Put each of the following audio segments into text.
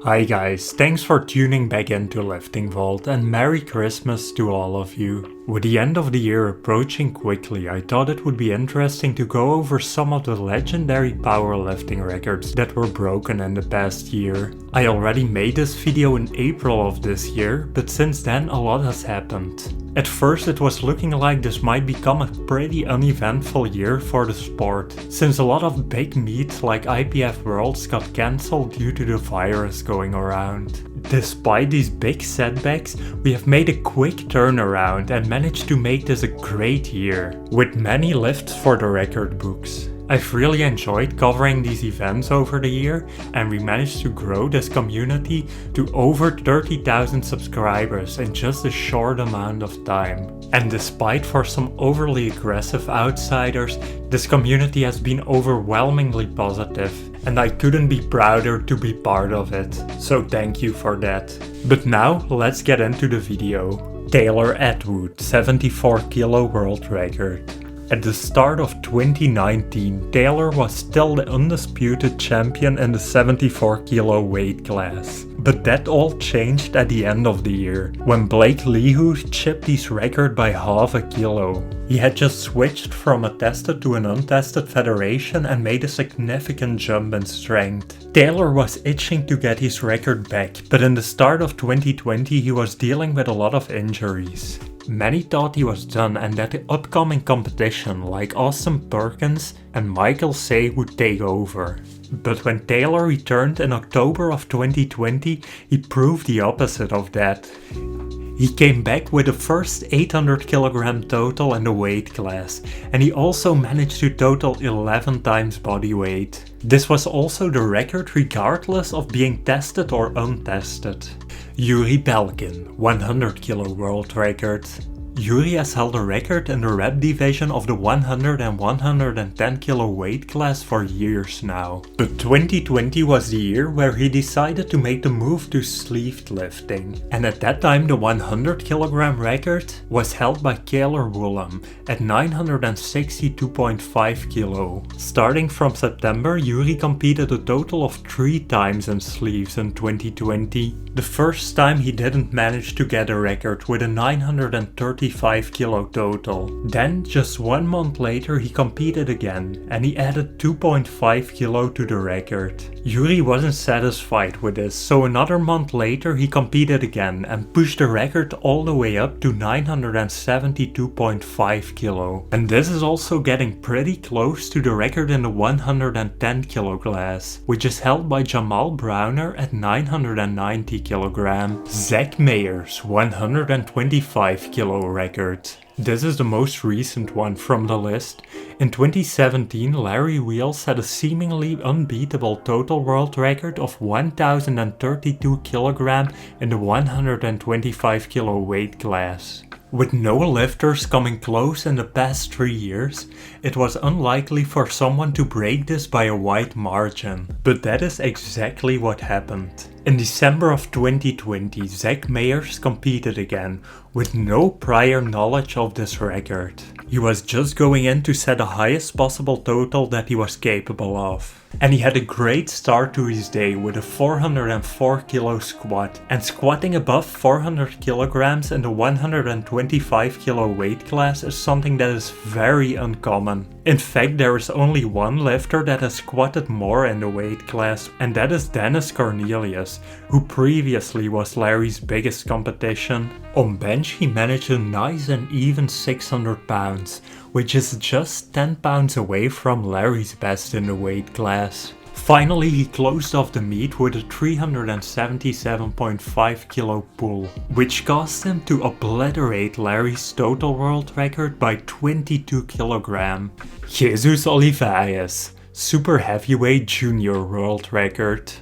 Hi guys, thanks for tuning back into Lifting Vault and Merry Christmas to all of you. With the end of the year approaching quickly, I thought it would be interesting to go over some of the legendary powerlifting records that were broken in the past year. I already made this video in April of this year, but since then a lot has happened. At first it was looking like this might become a pretty uneventful year for the sport, since a lot of big meets like IPF Worlds got cancelled due to the virus going around. Despite these big setbacks, we have made a quick turnaround and managed to make this a great year, with many lifts for the record books. I've really enjoyed covering these events over the year, and we managed to grow this community to over 30,000 subscribers in just a short amount of time. And despite for some overly aggressive outsiders, this community has been overwhelmingly positive, and I couldn't be prouder to be part of it, so thank you for that. But now let's get into the video. Taylor Atwood, 74 kilo world record. At the start of 2019, Taylor was still the undisputed champion in the 74 kilo weight class. But that all changed at the end of the year, when Blake Leahood chipped his record by half a kilo. He had just switched from a tested to an untested federation and made a significant jump in strength. Taylor was itching to get his record back, but in the start of 2020 he was dealing with a lot of injuries. Many thought he was done and that the upcoming competition like Austin Perkins and Michael Say would take over. But when Taylor returned in October of 2020, he proved the opposite of that. He came back with the first 800 kg total in the weight class, and he also managed to total 11 times body weight. This was also the record regardless of being tested or untested. Yuri Belgian, 100 kilo world record. Yuri has held a record in the rep division of the 100 and 110 kilo weight class for years now. But 2020 was the year where he decided to make the move to sleeved lifting. And at that time the 100 kilogram record was held by Kaylor Woolham at 962.5 kilo. Starting from September, Yuri competed a total of 3 times in sleeves in 2020. The first time he didn't manage to get a record with a 935 kilo total. Then, just 1 month later, he competed again and he added 2.5 kilo to the record. Yuri wasn't satisfied with this, so another month later he competed again and pushed the record all the way up to 972.5 kilo. And this is also getting pretty close to the record in the 110 kilo class, which is held by Jamal Browner at 990 kilogram. Zack Meyer's 125 kilo record. This is the most recent one from the list. In 2017, Larry Wheels had a seemingly unbeatable total world record of 1032 kg in the 125 kilo weight class. With no lifters coming close in the past 3 years, it was unlikely for someone to break this by a wide margin. But that is exactly what happened. In December of 2020, Zack Meyer competed again, with no prior knowledge of this record. He was just going in to set the highest possible total that he was capable of. And he had a great start to his day with a 404 kilo squat, and squatting above 400 kilograms in the 125 kilo weight class is something that is very uncommon. In fact, there is only one lifter that has squatted more in the weight class, and that is Dennis Cornelius, who previously was Larry's biggest competition. On bench he managed a nice and even 600 pounds, which is just 10 pounds away from Larry's best in the weight class. Finally, he closed off the meet with a 377.5 kilo pull, which caused him to obliterate Larry's total world record by 22 kg. Jesus Olivas, super heavyweight junior world record.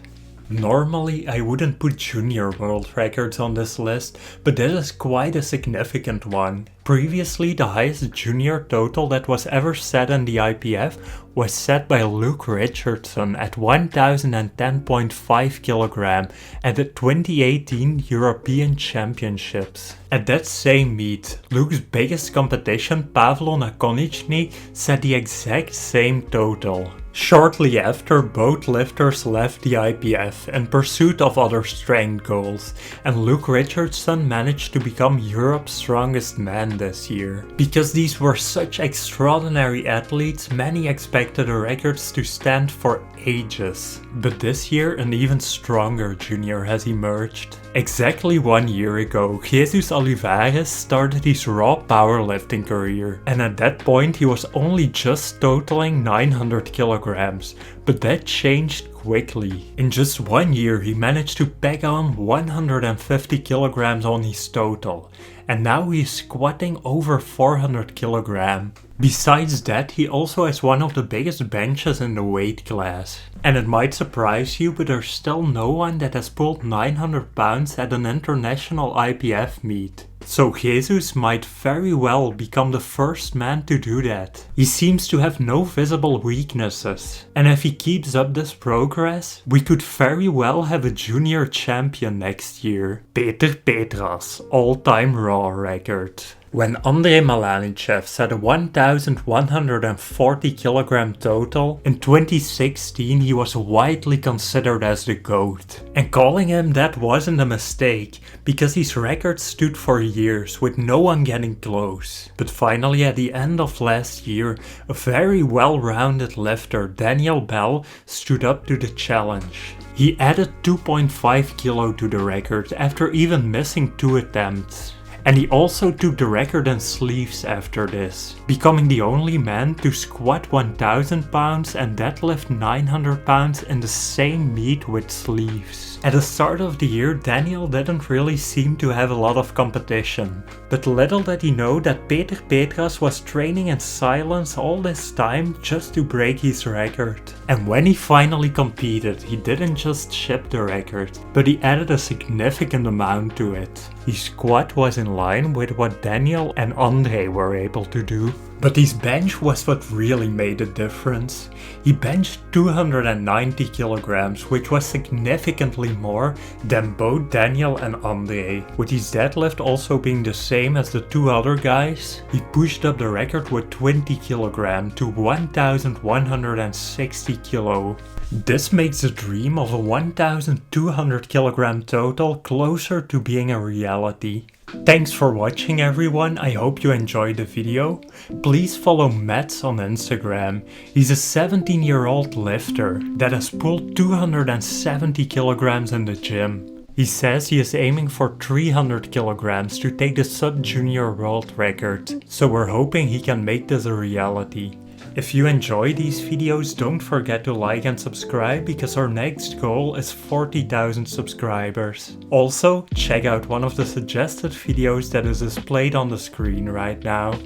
Normally I wouldn't put junior world records on this list, but this is quite a significant one. Previously, the highest junior total that was ever set in the IPF was set by Luke Richardson at 1010.5 kg at the 2018 European Championships. At that same meet, Luke's biggest competition, Pavlo Nakonichny, set the exact same total. Shortly after, both lifters left the IPF in pursuit of other strength goals, and Luke Richardson managed to become Europe's strongest man this year. Because these were such extraordinary athletes, many expected the records to stand for ages. But this year, an even stronger junior has emerged. Exactly 1 year ago, Jesus Olivas started his raw powerlifting career, and at that point he was only just totaling 900 kilograms, but that changed quickly. In just 1 year he managed to pack on 150 kilograms on his total, and now he is squatting over 400 kilograms. Besides that, he also has one of the biggest benches in the weight class. And it might surprise you, but there's still no one that has pulled 900 pounds at an international IPF meet. So Jesus might very well become the first man to do that. He seems to have no visible weaknesses. And if he keeps up this progress, we could very well have a junior champion next year. Petras all-time raw record. When Andrei Malanichev set a 1,140 kilogram total, in 2016 he was widely considered as the GOAT. And calling him that wasn't a mistake, because his record stood for years with no one getting close. But finally at the end of last year, a very well-rounded lifter, Daniel Bell, stood up to the challenge. He added 2.5 kilo to the record after even missing 2 attempts. And he also took the record in sleeves after this, becoming the only man to squat 1000 pounds and deadlift 900 pounds in the same meet with sleeves. At the start of the year, Daniel didn't really seem to have a lot of competition. But little did he know that Petras was training in silence all this time just to break his record. And when he finally competed, he didn't just ship the record, but he added a significant amount to it. His squat was in line with what Daniel and Andre were able to do. But his bench was what really made a difference. He benched 290 kilograms, which was significantly more than both Daniel and Andre. With his deadlift also being the same as the 2 other guys, he pushed up the record with 20 kilograms to 1,160 kilo. This makes the dream of a 1,200 kilogram total closer to being a reality. Thanks for watching everyone, I hope you enjoyed the video. Please follow Mats on Instagram. He's a 17-year-old lifter that has pulled 270 kilograms in the gym. He says he is aiming for 300 kilograms to take the sub-junior world record, so we're hoping he can make this a reality. If you enjoy these videos, don't forget to like and subscribe because our next goal is 40,000 subscribers. Also, check out one of the suggested videos that is displayed on the screen right now.